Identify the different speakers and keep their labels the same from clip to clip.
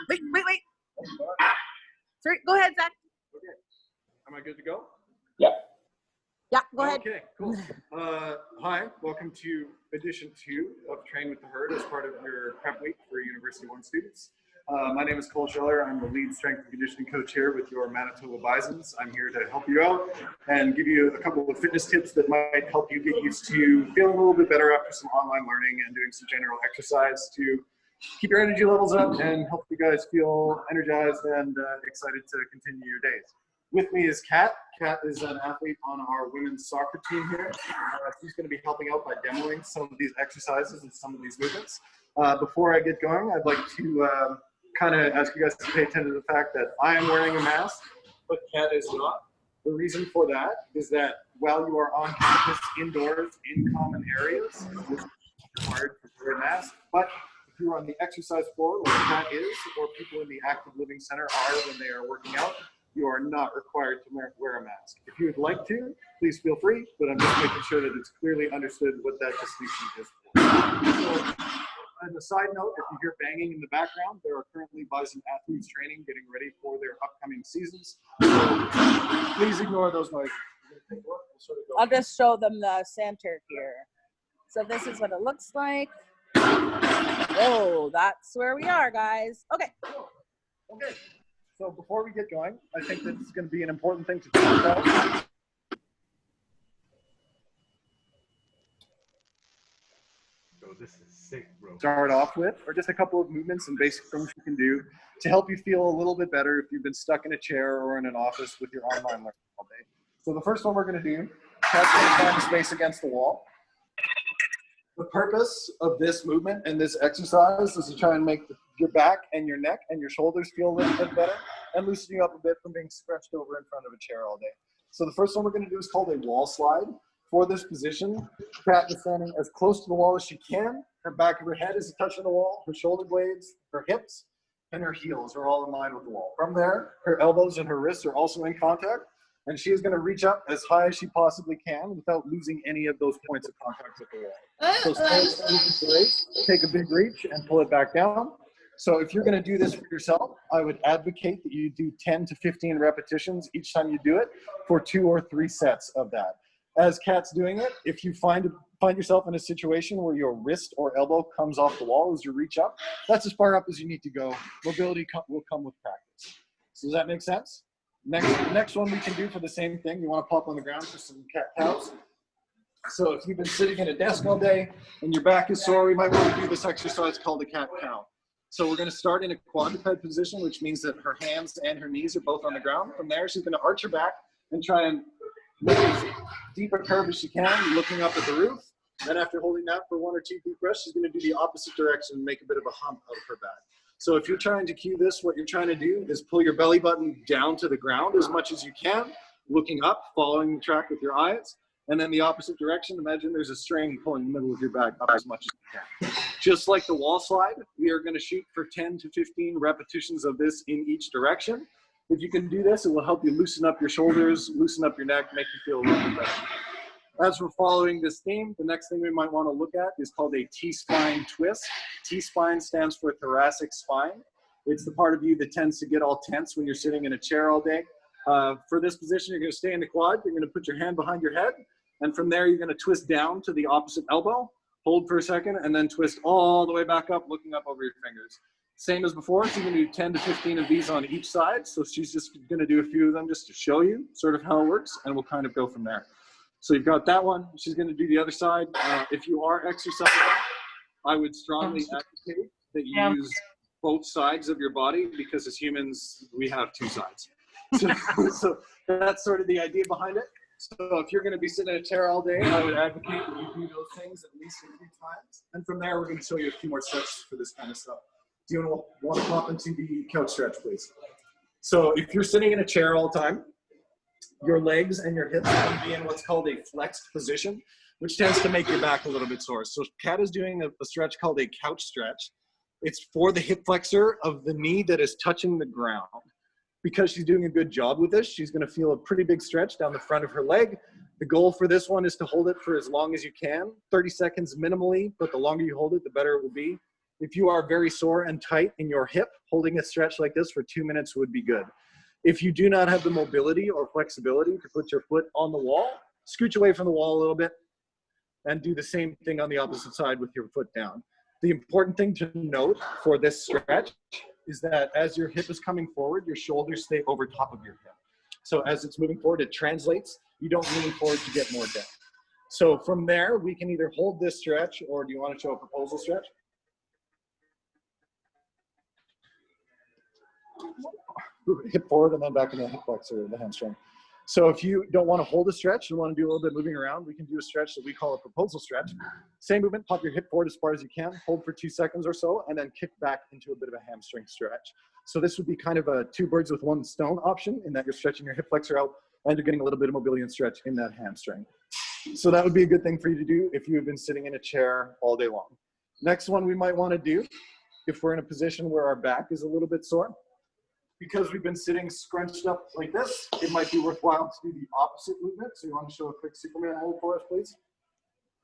Speaker 1: Wait. Sorry, go ahead, Zach.
Speaker 2: Okay. Am I good to go?
Speaker 3: Yeah.
Speaker 1: Yeah, go ahead.
Speaker 2: Okay, cool. Hi, welcome to edition 2 of Train with the Herd as part of your prep week for University 1 students. My name is Scheller. I'm the lead strength and conditioning coach here with your Manitoba Bisons. I'm here to help you out and give you a couple of fitness tips that might help you get used to feeling a little bit better after some online learning and doing some general exercise to keep your energy levels up and help you guys feel energized and excited to continue your days. With me is Kat. Kat is an athlete on our women's soccer team here. She's going to be helping out by demoing some of these exercises and some of these movements. Before I get going, I'd like to kind of ask you guys to pay attention to the fact that I am wearing a mask, but Kat is not. The reason for that is that while you are on campus indoors in common areas, it's required to wear a mask. But if you're on the exercise floor, like Kat is, or people in the active living center are when they are working out, you are not required to wear a mask. If you would like to, please feel free, but I'm just making sure that it's clearly understood what that distinction is for. So, as a side note, if you hear banging in the background, there are currently Bison Athletes training, getting ready for their upcoming seasons. So please ignore those noises.
Speaker 1: I'll just show them the center here. So this is what it looks like. Whoa, that's where we are, guys. Okay.
Speaker 2: Okay. So before we get going, I think that it's going to be an important thing to talk about.
Speaker 3: Oh, this is sick, bro.
Speaker 2: Start off with, or just a couple of movements and basic things you can do to help you feel a little bit better if you've been stuck in a chair or in an office with your online learning all day. So the first one we're going to do, Cat's going to find space against the wall. The purpose of this movement and this exercise is to try and make your back and your neck and your shoulders feel a little bit better and loosen you up a bit from being stretched over in front of a chair all day. So the first one we're going to do is called a wall slide. For this position, Kat is standing as close to the wall as she can. Her back of her head is touching the wall. Her shoulder blades, her hips, and her heels are all in line with the wall. From there, her elbows and her wrists are also in contact. And she is going to reach up as high as she possibly can without losing any of those points of contact with the wall. So take a big reach and pull it back down. So if you're going to do this for yourself, I would advocate that you do 10 to 15 repetitions each time you do it for 2 or 3 sets of that. As Kat's doing it, if you find yourself in a situation where your wrist or elbow comes off the wall as you reach up, that's as far up as you need to go. Mobility will come with practice. So does that make sense? Next one we can do for the same thing. You want to pop on the ground for some cat-cows. So if you've been sitting at a desk all day and your back is sore, we might want to do this exercise called a cat-cow. So we're going to start in a quadruped position, which means that her hands and her knees are both on the ground. From there, she's going to arch her back and try and make as deep a curve as she can, looking up at the roof. Then after holding that for 1 or 2 deep breaths, she's going to do the opposite direction and make a bit of a hump out of her back. So if you're trying to cue this, what you're trying to do is pull your belly button down to the ground as much as you can, looking up, following the track with your eyes. And then the opposite direction, imagine there's a string pulling the middle of your back up as much as you can. Just like the wall slide, we are going to shoot for 10 to 15 repetitions of this in each direction. If you can do this, it will help you loosen up your shoulders, loosen up your neck, make you feel a little bit better. As we're following this theme, the next thing we might want to look at is called a T-spine twist. T-spine stands for thoracic spine. It's the part of you that tends to get all tense when you're sitting in a chair all day. For this position, you're going to stay in the quad. You're going to put your hand behind your head. And from there, you're going to twist down to the opposite elbow, hold for a second, and then twist all the way back up, looking up over your fingers. Same as before, she's going to do 10 to 15 of these on each side. So she's just going to do a few of them just to show you sort of how it works, and we'll kind of go from there. So you've got that one. She's going to do the other side. If you are exercising, I would strongly advocate that you use both sides of your body, because as humans, we have 2 sides. So that's sort of the idea behind it. So if you're going to be sitting in a chair all day, I would advocate that you do those things at least a few times. And from there, we're going to show you a few more steps for this kind of stuff. Do you want to pop into the couch stretch, please? So if you're sitting in a chair all the time, your legs and your hips can be in what's called a flexed position, which tends to make your back a little bit sore. So Kat is doing a stretch called a couch stretch. It's for the hip flexor of the knee that is touching the ground. Because she's doing a good job with this, she's going to feel a pretty big stretch down the front of her leg. The goal for this one is to hold it for as long as you can, 30 seconds minimally, but the longer you hold it, the better it will be. If you are very sore and tight in your hip, holding a stretch like this for 2 minutes would be good. If you do not have the mobility or flexibility to put your foot on the wall, scooch away from the wall a little bit and do the same thing on the opposite side with your foot down. The important thing to note for this stretch is that as your hip is coming forward, your shoulders stay over top of your hip. So as it's moving forward, it translates. You don't lean forward to get more depth. So from there, we can either hold this stretch, or do you want to show a proposal stretch? Hip forward and then back in the hip flexor, the hamstring. So if you don't want to hold a stretch, you want to do a little bit moving around, we can do a stretch that we call a proposal stretch. Same movement, pop your hip forward as far as you can, hold for 2 seconds or so, and then kick back into a bit of a hamstring stretch. So this would be kind of a 2 birds with 1 stone option, in that you're stretching your hip flexor out and you're getting a little bit of mobility and stretch in that hamstring. So that would be a good thing for you to do if you have been sitting in a chair all day long. Next one we might want to do, if we're in a position where our back is a little bit sore, because we've been sitting scrunched up like this, it might be worthwhile to do the opposite movement. So you want to show a quick Superman hold for us, please?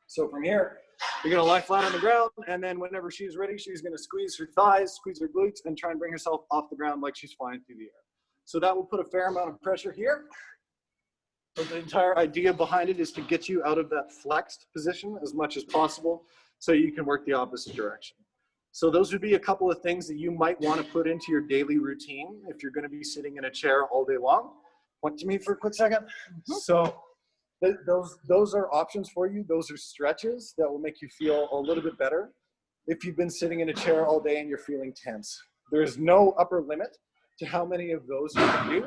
Speaker 2: So from here, you're going to lie flat on the ground, and then whenever she's ready, she's going to squeeze her thighs, squeeze her glutes, and try and bring herself off the ground like she's flying through the air. So that will put a fair amount of pressure here. But the entire idea behind it is to get you out of that flexed position as much as possible so you can work the opposite direction. So those would be a couple of things that you might want to put into your daily routine if you're going to be sitting in a chair all day long. Point to me for a quick second. So those are options for you. Those are stretches that will make you feel a little bit better if you've been sitting in a chair all day and you're feeling tense. There's no upper limit to how many of those you can do.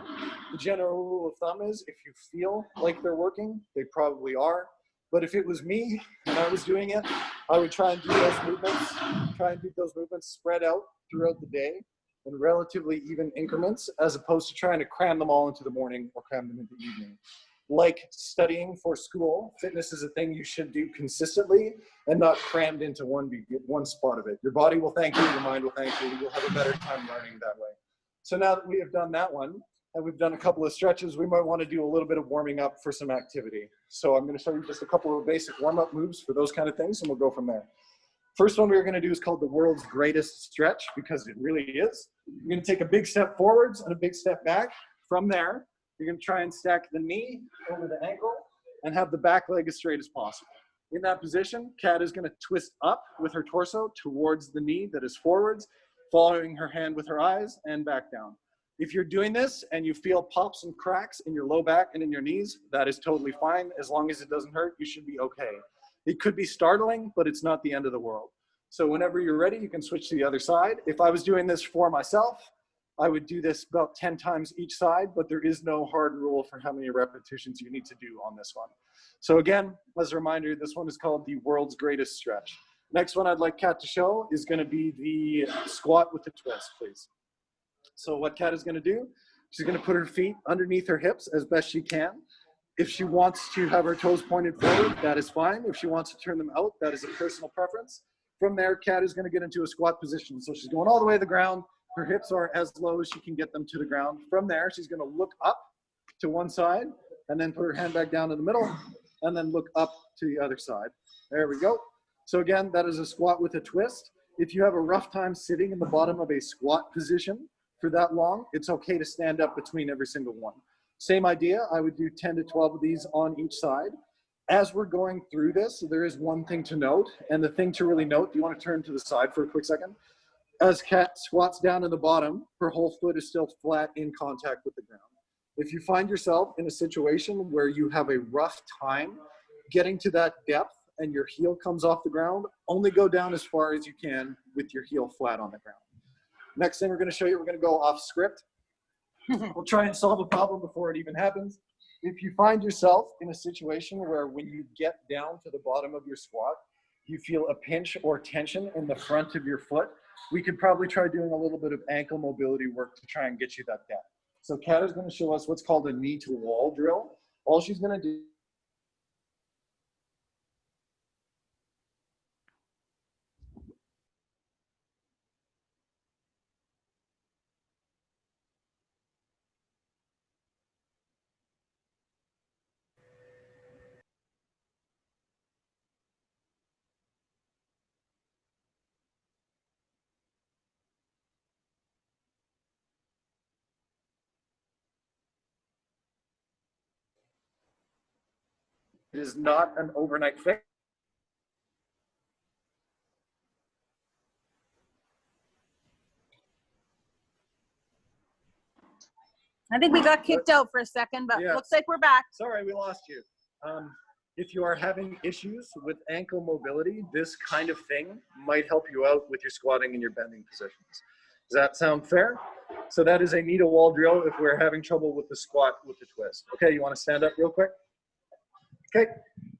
Speaker 2: The general rule of thumb is if you feel like they're working, they probably are. But if it was me and I was doing it, I would try and do those movements spread out throughout the day in relatively even increments, as opposed to trying to cram them all into the morning or cram them into the evening. Like studying for school, fitness is a thing you should do consistently and not crammed into one spot of it. Your body will thank you, your mind will thank you, you'll have a better time learning that way. So now that we have done that one, and we've done a couple of stretches, we might want to do a little bit of warming up for some activity. So I'm going to show you just a couple of basic warm-up moves for those kind of things, and we'll go from there. First one we're going to do is called the world's greatest stretch, because it really is. You're going to take a big step forwards and a big step back. From there, you're going to try and stack the knee over the ankle and have the back leg as straight as possible. In that position, Kat is going to twist up with her torso towards the knee that is forwards, following her hand with her eyes, and back down. If you're doing this and you feel pops and cracks in your low back and in your knees, that is totally fine. As long as it doesn't hurt, you should be okay. It could be startling, but it's not the end of the world. So whenever you're ready, you can switch to the other side. If I was doing this for myself, I would do this about 10 times each side, but there is no hard rule for how many repetitions you need to do on this one. So again, as a reminder, this one is called the world's greatest stretch. Next one I'd like Kat to show is going to be the squat with the twist, please. So what Kat is going to do, she's going to put her feet underneath her hips as best she can. If she wants to have her toes pointed forward, that is fine. If she wants to turn them out, that is a personal preference. From there, Kat is going to get into a squat position. So she's going all the way to the ground. Her hips are as low as she can get them to the ground. From there, she's going to look up to one side and then put her hand back down to the middle and then look up to the other side. There we go. So again, that is a squat with a twist. If you have a rough time sitting in the bottom of a squat position for that long, it's okay to stand up between every single one. Same idea, I would do 10 to 12 of these on each side. As we're going through this, there is one thing to note, and the thing to really note, do you want to turn to the side for a quick second? As Kat squats down in the bottom, her whole foot is still flat in contact with the ground. If you find yourself in a situation where you have a rough time getting to that depth and your heel comes off the ground, only go down as far as you can with your heel flat on the ground. Next thing we're going to show you, we're going to go off script. We'll try and solve a problem before it even happens. If you find yourself in a situation where when you get down to the bottom of your squat, you feel a pinch or tension in the front of your foot, we could probably try doing a little bit of ankle mobility work to try and get you that depth. So Kat is going to show us what's called a knee to wall drill. All she's going to do It is not an overnight fix.
Speaker 1: I think we got kicked out for a second, but
Speaker 2: Yeah.
Speaker 1: looks like we're back.
Speaker 2: Sorry, we lost you. If you are having issues with ankle mobility, this kind of thing might help you out with your squatting and your bending positions. Does that sound fair? So that is a knee to wall drill if we're having trouble with the squat with the twist. Okay, you want to stand up real quick? Okay,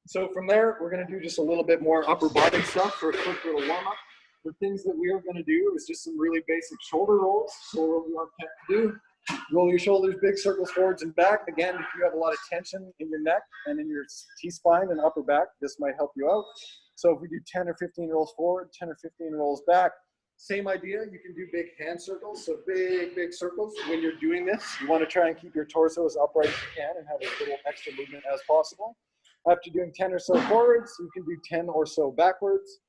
Speaker 2: so from there, we're going to do just a little bit more upper body stuff for a quick little warm up. The things that we are going to do is just some really basic shoulder rolls. So what we want Kat to do, roll your shoulders, big circles forwards and back. Again, if you have a lot of tension in your neck and in your T-spine and upper back, this might help you out. So if we do 10 or 15 rolls forward, 10 or 15 rolls back, same idea. You can do big hand circles. So big circles. When you're doing this, you want to try and keep your torso as upright as you can and have as little extra movement as possible. After doing 10 or so forwards, you can do 10 or so backwards.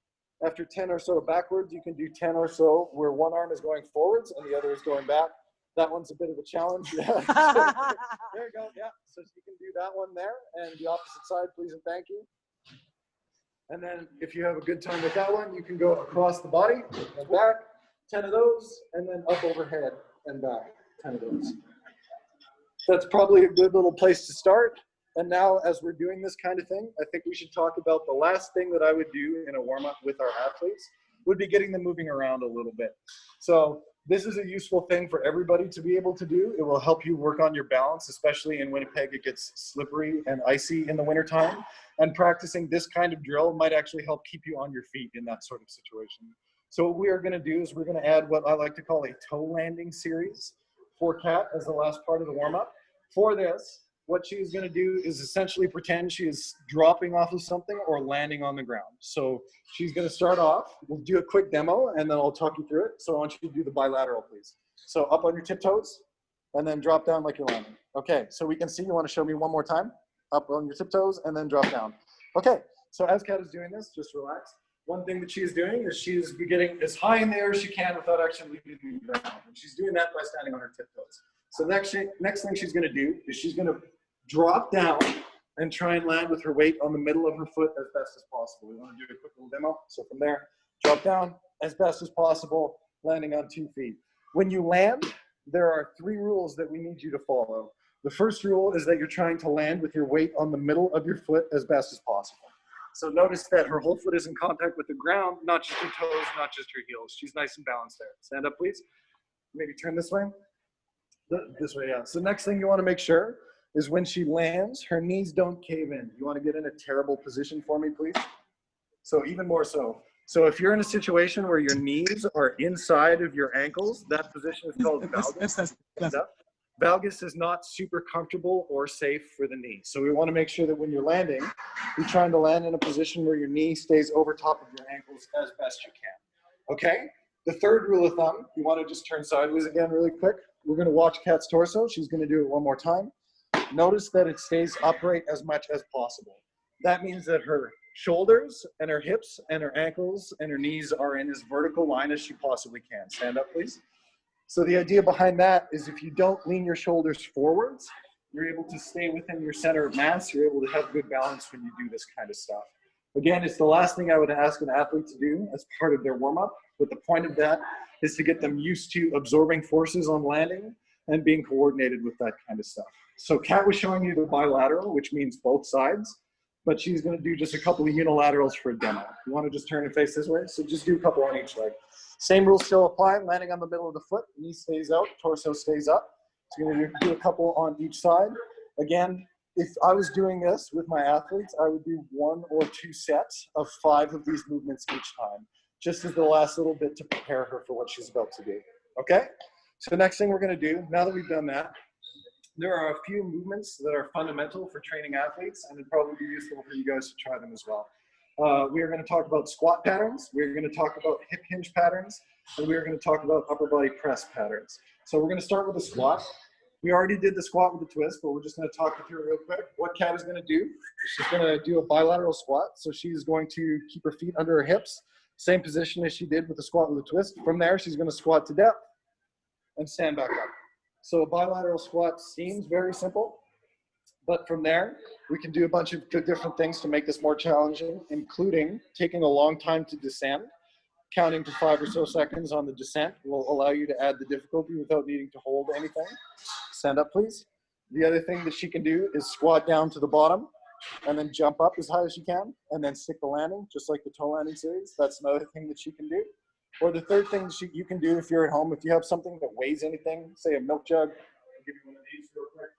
Speaker 2: After 10 or so backwards, you can do 10 or so where one arm is going forwards and the other is going back. That one's a bit of a challenge. There you go. Yeah. So you can do that one there and the opposite side, please and thank you. And then if you have a good time with that one, you can go across the body and back, 10 of those, and then up overhead and back, 10 of those. That's probably a good little place to start. And now as we're doing this kind of thing, I think we should talk about the last thing that I would do in a warm-up with our athletes would be getting them moving around a little bit. So this is a useful thing for everybody to be able to do. It will help you work on your balance, especially in Winnipeg. It gets slippery and icy in the wintertime. And practicing this kind of drill might actually help keep you on your feet in that sort of situation. So what we are going to do is we're going to add what I like to call a toe landing series for Kat as the last part of the warm-up. For this, what she's going to do is essentially pretend she is dropping off of something or landing on the ground. So she's going to start off. We'll do a quick demo, and then I'll talk you through it. So I want you to do the bilateral, please. So up on your tiptoes, and then drop down like you're landing. Okay, so we can see. You want to show me one more time? Up on your tiptoes, and then drop down. Okay, so as Kat is doing this, just relax. One thing that she is doing is she is getting as high in the air as she can without actually leaving the ground. And she's doing that by standing on her tiptoes. So next thing she's going to do is she's going to drop down and try and land with her weight on the middle of her foot as best as possible. We want to do a quick little demo. So from there, drop down as best as possible, landing on 2 feet. When you land, there are 3 rules that we need you to follow. The first rule is that you're trying to land with your weight on the middle of your foot as best as possible. So notice that her whole foot is in contact with the ground, not just her toes, not just her heels. She's nice and balanced there. Stand up, please. Maybe turn this way. This way, yeah. So next thing you want to make sure is when she lands, her knees don't cave in. You want to get in a terrible position for me, please? So even more so. So if you're in a situation where your knees are inside of your ankles, that position is called valgus. Valgus is not super comfortable or safe for the knee. So we want to make sure that when you're landing, you're trying to land in a position where your knee stays over top of your ankles as best you can. Okay? The third rule of thumb, you want to just turn sideways again really quick. We're going to watch Kat's torso. She's going to do it one more time. Notice that it stays upright as much as possible. That means that her shoulders and her hips and her ankles and her knees are in as vertical line as she possibly can. Stand up, please. So the idea behind that is if you don't lean your shoulders forwards, you're able to stay within your center of mass. You're able to have good balance when you do this kind of stuff. Again, it's the last thing I would ask an athlete to do as part of their warm-up, but the point of that is to get them used to absorbing forces on landing and being coordinated with that kind of stuff. So Kat was showing you the bilateral, which means both sides, but she's going to do just a couple of unilaterals for a demo. You want to just turn and face this way? So just do a couple on each leg. Same rules still apply, landing on the middle of the foot, knee stays out, torso stays up. So you're going to do a couple on each side. Again, if I was doing this with my athletes, I would do 1 or 2 sets of 5 of these movements each time, just as the last little bit to prepare her for what she's about to do. Okay? So next thing we're going to do, now that we've done that, there are a few movements that are fundamental for training athletes, and it'd probably be useful for you guys to try them as well. We are going to talk about squat patterns, we're going to talk about hip hinge patterns, and we're going to talk about upper body press patterns. So we're going to start with a squat. We already did the squat with the twist, but we're just going to talk you through it real quick. What Kat is going to do, she's going to do a bilateral squat. So she's going to keep her feet under her hips, same position as she did with the squat with the twist. From there, she's going to squat to depth and stand back up. So a bilateral squat seems very simple, But from there, we can do a bunch of different things to make this more challenging, including taking a long time to descend. Counting to 5 or so seconds on the descent will allow you to add the difficulty without needing to hold anything. Stand up, please. The other thing that she can do is squat down to the bottom and then jump up as high as she can and then stick the landing, just like the toe landing series. That's another thing that she can do. Or the third thing you can do if you're at home, if you have something that weighs anything, say a milk jug. I'll give you one of these real quick.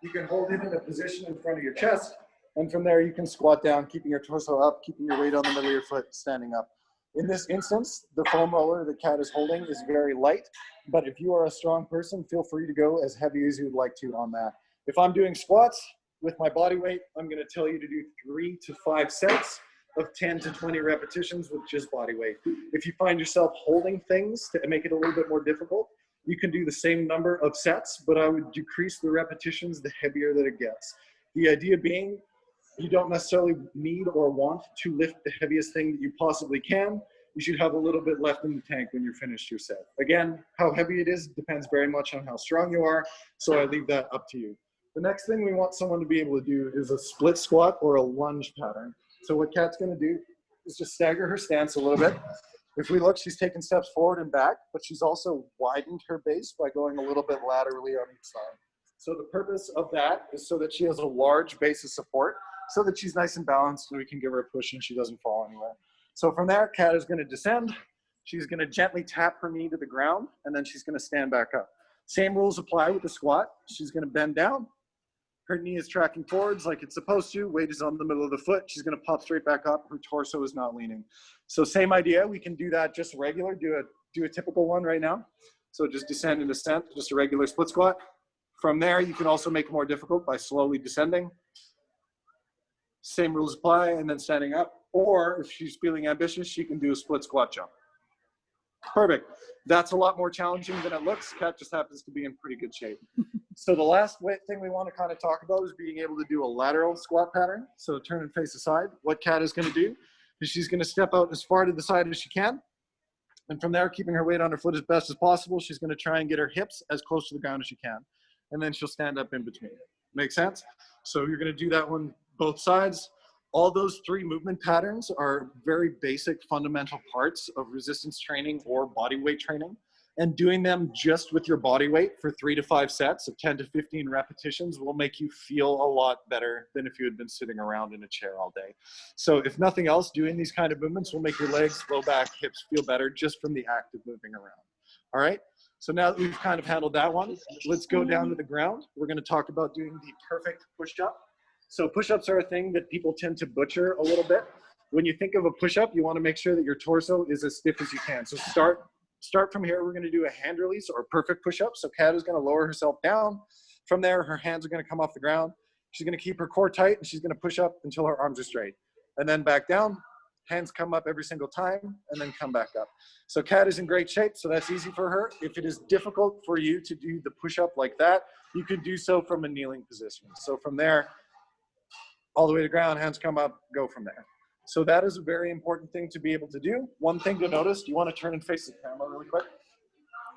Speaker 2: You can hold it in a position in front of your chest, and from there you can squat down, keeping your torso up, keeping your weight on the middle of your foot, standing up. In this instance, the foam roller that Kat is holding is very light, but if you are a strong person, feel free to go as heavy as you'd like to on that. If I'm doing squats with my body weight, I'm going to tell you to do 3 to 5 sets of 10 to 20 repetitions with just body weight. If you find yourself holding things to make it a little bit more difficult, you can do the same number of sets, but I would decrease the repetitions the heavier that it gets. The idea being, you don't necessarily need or want to lift the heaviest thing that you possibly can. You should have a little bit left in the tank when you're finished your set. Again, how heavy it is depends very much on how strong you are, so I leave that up to you. The next thing we want someone to be able to do is a split squat or a lunge pattern. So what Kat's going to do is just stagger her stance a little bit. If we look, she's taken steps forward and back, but she's also widened her base by going a little bit laterally on each side. So the purpose of that is so that she has a large base of support, so that she's nice and balanced and we can give her a push and she doesn't fall anywhere. So from there, Kat is going to descend. She's going to gently tap her knee to the ground, and then she's going to stand back up. Same rules apply with the squat. She's going to bend down. Her knee is tracking forwards like it's supposed to. Weight is on the middle of the foot. She's going to pop straight back up. Her torso is not leaning. So same idea. We can do that just regular. Do a typical one right now. So just descend and descent, just a regular split squat. From there, you can also make it more difficult by slowly descending. Same rules apply, and then standing up. Or if she's feeling ambitious, she can do a split squat jump. Perfect. That's a lot more challenging than it looks. Kat just happens to be in pretty good shape. So the last thing we want to kind of talk about is being able to do a lateral squat pattern. So turn and face aside. What Kat is going to do is she's going to step out as far to the side as she can. And from there, keeping her weight on her foot as best as possible, she's going to try and get her hips as close to the ground as she can. And then she'll stand up in between. Make sense? So you're going to do that one both sides. All those 3 movement patterns are very basic fundamental parts of resistance training or body weight training. And doing them just with your body weight for 3 to 5 sets of 10 to 15 repetitions will make you feel a lot better than if you had been sitting around in a chair all day. So if nothing else, doing these kind of movements will make your legs, low back, hips feel better just from the act of moving around. All right? So now that we've kind of handled that one, let's go down to the ground. We're going to talk about doing the perfect push-up. So push-ups are a thing that people tend to butcher a little bit. When you think of a push-up, you want to make sure that your torso is as stiff as you can. So start from here. We're going to do a hand release or perfect push-up. So Kat is going to lower herself down. From there, her hands are going to come off the ground. She's going to keep her core tight, and she's going to push up until her arms are straight. And then back down. Hands come up every single time, and then come back up. So Kat is in great shape, so that's easy for her. If it is difficult for you to do the push-up like that, you could do so from a kneeling position. So from there, all the way to ground, hands come up, go from there. So that is a very important thing to be able to do. One thing to notice, you want to turn and face the camera really quick.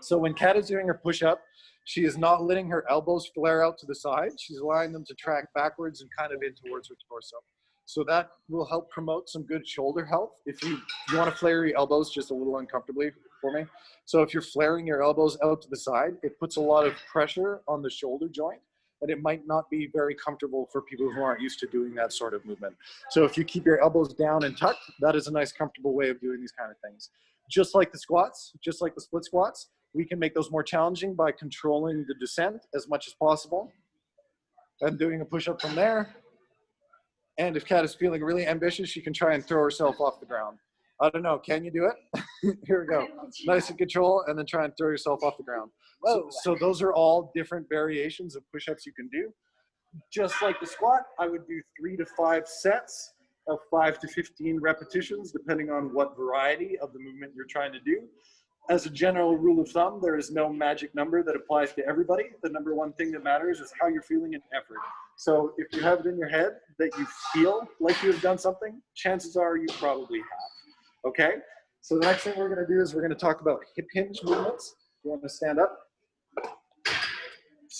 Speaker 2: So when Kat is doing her push-up, she is not letting her elbows flare out to the side. She's allowing them to track backwards and kind of in towards her torso. So that will help promote some good shoulder health. If you want to flare your elbows just a little uncomfortably for me. So if you're flaring your elbows out to the side, it puts a lot of pressure on the shoulder joint, and it might not be very comfortable for people who aren't used to doing that sort of movement. So if you keep your elbows down and tucked, that is a nice comfortable way of doing these kind of things. Just like the squats, just like the split squats, we can make those more challenging by controlling the descent as much as possible and doing a push-up from there. And if Kat is feeling really ambitious, she can try and throw herself off the ground. I don't know, can you do it? Here we go. Nice and control, and then try and throw yourself off the ground. So those are all different variations of push-ups you can do. Just like the squat, I would do 3 to 5 sets of 5 to 15 repetitions, depending on what variety of the movement you're trying to do. As a general rule of thumb, there is no magic number that applies to everybody. The number one thing that matters is how you're feeling in effort. So if you have it in your head that you feel like you have done something, chances are you probably have. Okay? So the next thing we're going to do is we're going to talk about hip hinge movements. You want to stand up?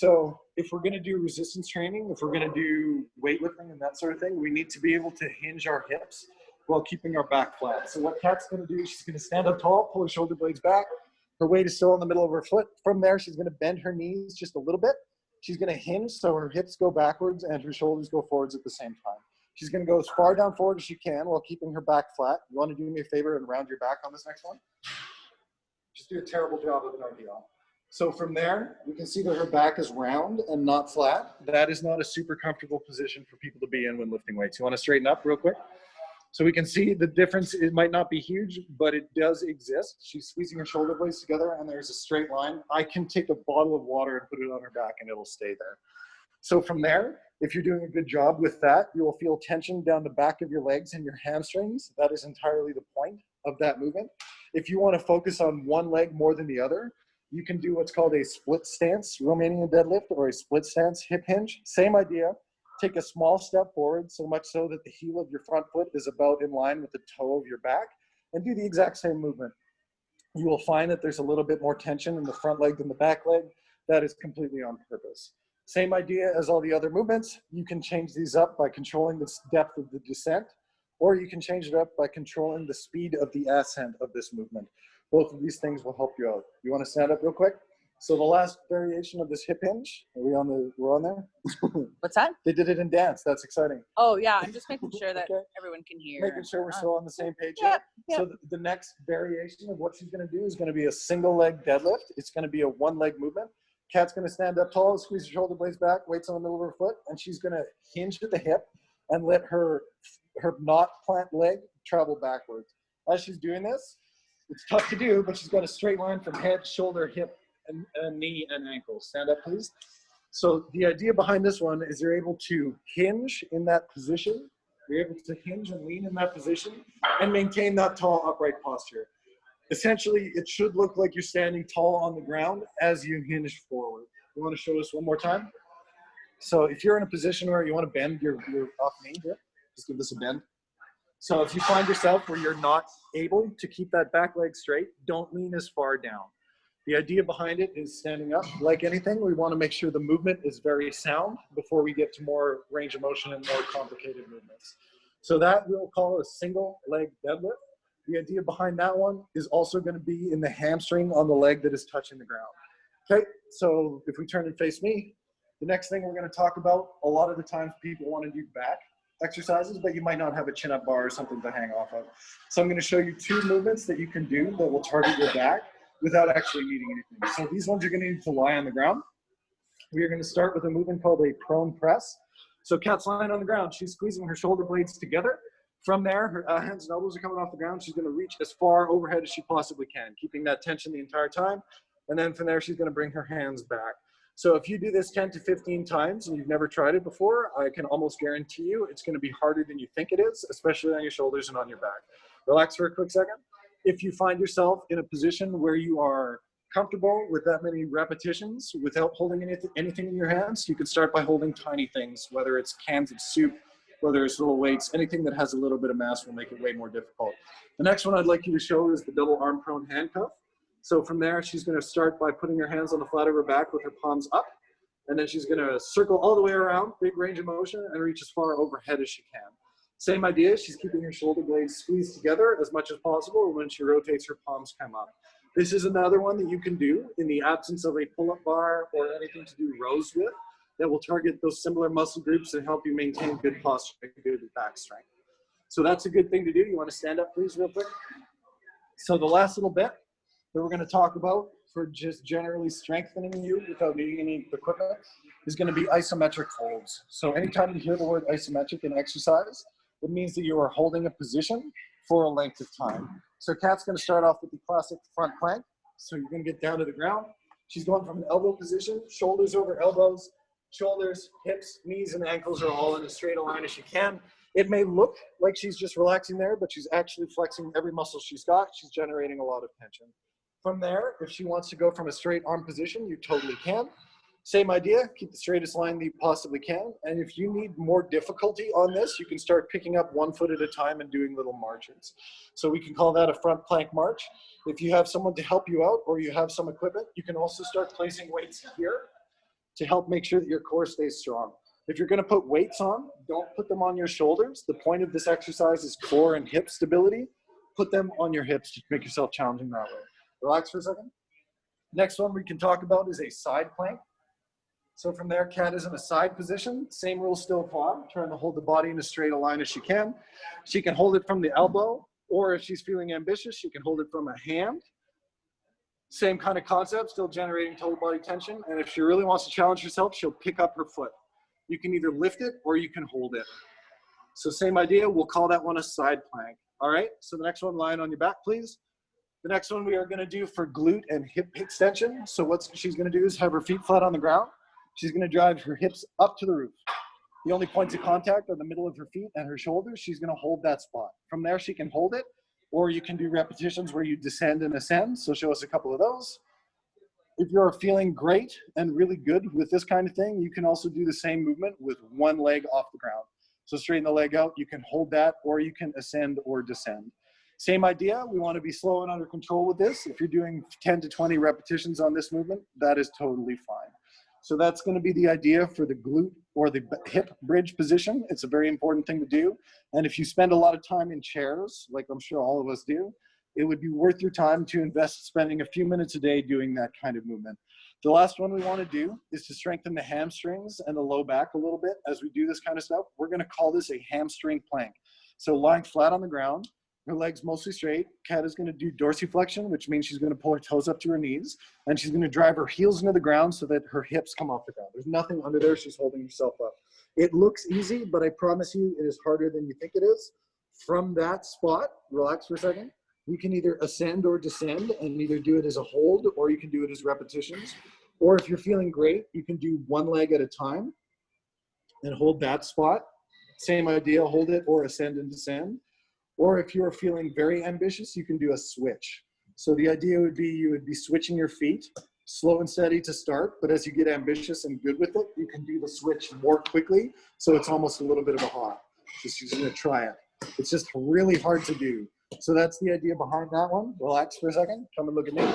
Speaker 2: So if we're going to do resistance training, if we're going to do weightlifting and that sort of thing, we need to be able to hinge our hips while keeping our back flat. So what Kat's going to do, she's going to stand up tall, pull her shoulder blades back. Her weight is still in the middle of her foot. From there, she's going to bend her knees just a little bit. She's going to hinge so her hips go backwards and her shoulders go forwards at the same time. She's going to go as far down forward as she can while keeping her back flat. You want to do me a favor and round your back on this next one? Just do a terrible job of an RDL. So from there, we can see that her back is round and not flat. That is not a super comfortable position for people to be in when lifting weights. You want to straighten up real quick? So we can see the difference. It might not be huge, but it does exist. She's squeezing her shoulder blades together and there's a straight line. I can take a bottle of water and put it on her back and it'll stay there. So from there, if you're doing a good job with that, you will feel tension down the back of your legs and your hamstrings. That is entirely the point of that movement. If you want to focus on one leg more than the other, you can do what's called a split stance Romanian deadlift or a split stance hip hinge. Same idea. Take a small step forward, so much so that the heel of your front foot is about in line with the toe of your back, and do the exact same movement. You will find that there's a little bit more tension in the front leg than the back leg. That is completely on purpose. Same idea as all the other movements. You can change these up by controlling the depth of the descent, or you can change it up by controlling the speed of the ascent of this movement. Both of these things will help you out. You want to stand up real quick? So the last variation of this hip hinge, we're on there?
Speaker 1: What's that?
Speaker 2: They did it in dance. That's exciting.
Speaker 1: Oh, yeah. I'm just making sure that
Speaker 2: Okay.
Speaker 1: everyone can hear.
Speaker 2: Making sure we're still on the same page.
Speaker 1: Yep, yep.
Speaker 2: So the next variation of what she's going to do is going to be a single leg deadlift. It's going to be a one leg movement. Kat's going to stand up tall, squeeze her shoulder blades back, weights on the middle of her foot, and she's going to hinge at the hip and let her not plant leg travel backwards. As she's doing this, it's tough to do, but she's got a straight line from head, shoulder, hip, and knee and ankle. Stand up, please. So the idea behind this one is you're able to hinge in that position. You're able to hinge and lean in that position and maintain that tall upright posture. Essentially, it should look like you're standing tall on the ground as you hinge forward. You want to show us one more time? So if you're in a position where you want to bend your off knee here, just give this a bend. So if you find yourself where you're not able to keep that back leg straight, don't lean as far down. The idea behind it is standing up. Like anything, we want to make sure the movement is very sound before we get to more range of motion and more complicated movements. So that we'll call a single leg deadlift. The idea behind that one is also going to be in the hamstring on the leg that is touching the ground. Okay, so if we turn and face me, the next thing we're going to talk about, a lot of the times people want to do back exercises, but you might not have a chin-up bar or something to hang off of. So I'm going to show you two movements that you can do that will target your back without actually needing anything. So these ones you're going to need to lie on the ground. We are going to start with a movement called a prone press. So Kat's lying on the ground. She's squeezing her shoulder blades together. From there, her hands and elbows are coming off the ground. She's going to reach as far overhead as she possibly can, keeping that tension the entire time. And then from there, she's going to bring her hands back. So if you do this 10 to 15 times and you've never tried it before, I can almost guarantee you it's going to be harder than you think it is, especially on your shoulders and on your back. Relax for a quick second. If you find yourself in a position where you are comfortable with that many repetitions without holding anything in your hands, you can start by holding tiny things, whether it's cans of soup, whether it's little weights, anything that has a little bit of mass will make it way more difficult. The next one I'd like you to show is the double arm prone handcuff. So from there, she's going to start by putting her hands on the flat of her back with her palms up. And then she's going to circle all the way around, big range of motion, and reach as far overhead as she can. Same idea, she's keeping her shoulder blades squeezed together as much as possible. When she rotates, her palms come up. This is another one that you can do in the absence of a pull-up bar or anything to do rows with that will target those similar muscle groups and help you maintain good posture and good back strength. So that's a good thing to do. You want to stand up, please, real quick? So the last little bit that we're going to talk about for just generally strengthening you without needing any equipment is going to be isometric holds. So anytime you hear the word isometric in exercise, it means that you are holding a position for a length of time. So Kat's going to start off with the classic front plank. So you're going to get down to the ground. She's going from an elbow position, shoulders over elbows, shoulders, hips, knees, and ankles are all in as straight a line as she can. It may look like she's just relaxing there, but she's actually flexing every muscle she's got. She's generating a lot of tension. From there, if she wants to go from a straight arm position, you totally can. Same idea, keep the straightest line that you possibly can. And if you need more difficulty on this, you can start picking up 1 foot at a time and doing little marches. So we can call that a front plank march. If you have someone to help you out or you have some equipment, you can also start placing weights here to help make sure that your core stays strong. If you're going to put weights on, don't put them on your shoulders. The point of this exercise is core and hip stability. Put them on your hips to make yourself challenging that way. Relax for a second. Next one we can talk about is a side plank. So from there, cat is in a side position. Same rules still apply. Trying to hold the body in as straight a line as she can. She can hold it from the elbow, or if she's feeling ambitious, she can hold it from a hand. Same kind of concept, still generating total body tension. And if she really wants to challenge herself, she'll pick up her foot. You can either lift it or you can hold it. So same idea, we'll call that one a side plank. All right, so the next one, lying on your back, please. The next one we are gonna do for glute and hip extension. So what she's gonna do is have her feet flat on the ground. She's gonna drive her hips up to the roof. The only points of contact are the middle of her feet and her shoulders. She's gonna hold that spot. From there, she can hold it, or you can do repetitions where you descend and ascend. So show us a couple of those. If you're feeling great and really good with this kind of thing, you can also do the same movement with one leg off the ground. So straighten the leg out, you can hold that, or you can ascend or descend. Same idea, we want to be slow and under control with this. If you're doing 10 to 20 repetitions on this movement, that is totally fine. So that's going to be the idea for the glute or the hip bridge position. It's a very important thing to do. And if you spend a lot of time in chairs, like I'm sure all of us do, it would be worth your time to invest spending a few minutes a day doing that kind of movement. The last one we want to do is to strengthen the hamstrings and the low back a little bit as we do this kind of stuff. We're going to call this a hamstring plank. So lying flat on the ground, her legs mostly straight. Cat is going to do dorsiflexion, which means she's going to pull her toes up to her knees, and she's going to drive her heels into the ground so that her hips come off the ground. There's nothing under there. She's holding herself up. It looks easy, but I promise you it is harder than you think it is. From that spot, relax for a second. You can either ascend or descend and either do it as a hold or you can do it as repetitions. Or if you're feeling great, you can do one leg at a time and hold that spot. Same idea, hold it or ascend and descend. Or if you're feeling very ambitious, you can do a switch. So the idea would be you would be switching your feet, slow and steady to start, but as you get ambitious and good with it, you can do the switch more quickly. So it's almost a little bit of a hop. Just gonna try it. It's just really hard to do. So that's the idea behind that one. Relax for a second, come and look at me.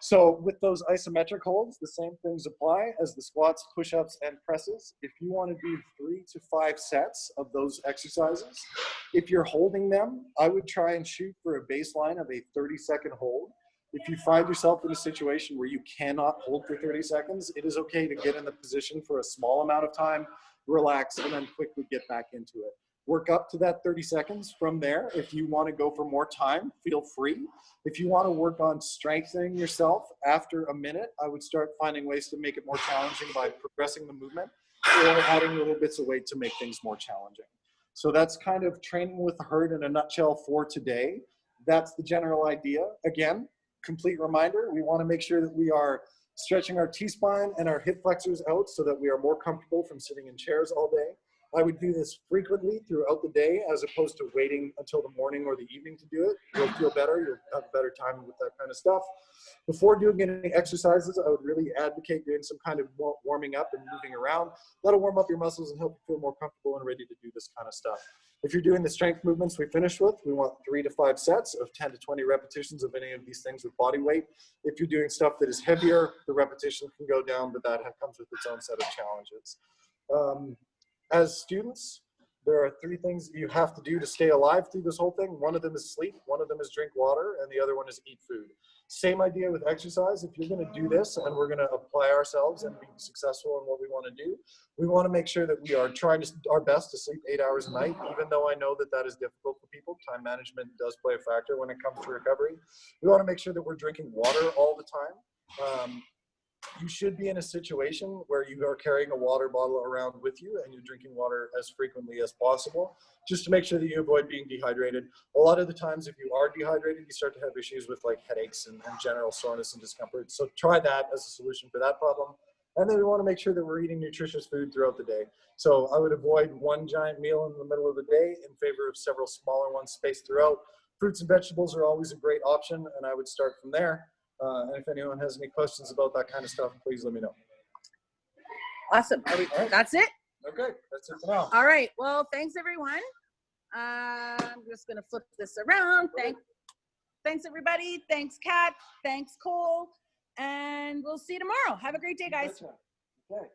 Speaker 2: So with those isometric holds, the same things apply as the squats, push-ups, and presses. If you want to do 3 to 5 sets of those exercises, if you're holding them, I would try and shoot for a baseline of a 30-second hold. If you find yourself in a situation where you cannot hold for 30 seconds, it is okay to get in the position for a small amount of time, relax, and then quickly get back into it. Work up to that 30 seconds. From there, if you want to go for more time, feel free. If you want to work on strengthening yourself after a minute, I would start finding ways to make it more challenging by progressing the movement or adding little bits of weight to make things more challenging. So that's kind of training with the herd in a nutshell for today. That's the general idea. Again, complete reminder, we want to make sure that we are stretching our T-spine and our hip flexors out so that we are more comfortable from sitting in chairs all day. I would do this frequently throughout the day as opposed to waiting until the morning or the evening to do it. You'll feel better, you'll have a better time with that kind of stuff. Before doing any exercises, I would really advocate doing some kind of warming up and moving around. That'll warm up your muscles and help you feel more comfortable and ready to do this kind of stuff. If you're doing the strength movements we finished with, we want 3 to 5 sets of 10 to 20 repetitions of any of these things with body weight. If you're doing stuff that is heavier, the repetition can go down, but that comes with its own set of challenges. As students, there are 3 things that you have to do to stay alive through this whole thing. One of them is sleep, one of them is drink water, and the other one is eat food. Same idea with exercise. If you're going to do this and we're going to apply ourselves and be successful in what we want to do, we want to make sure that we are trying our best to sleep 8 hours a night, even though I know that that is difficult for people. Time management does play a factor when it comes to recovery. We want to make sure that we're drinking water all the time. You should be in a situation where you are carrying a water bottle around with you and you're drinking water as frequently as possible, just to make sure that you avoid being dehydrated. A lot of the times, if you are dehydrated, you start to have issues with like headaches and general soreness and discomfort. So try that as a solution for that problem. And then we want to make sure that we're eating nutritious food throughout the day. So I would avoid one giant meal in the middle of the day in favor of several smaller ones spaced throughout. Fruits and vegetables are always a great option, and I would start from there. And if anyone has any questions about that kind of stuff, please let me know.
Speaker 1: Awesome. That's it?
Speaker 2: Okay, that's it for now.
Speaker 1: All right. Well, thanks, everyone. I'm just going to flip this around. Thanks, everybody. Thanks, Kat. Thanks, Cole. And we'll see you tomorrow. Have a great day, guys.
Speaker 2: Gotcha. Okay.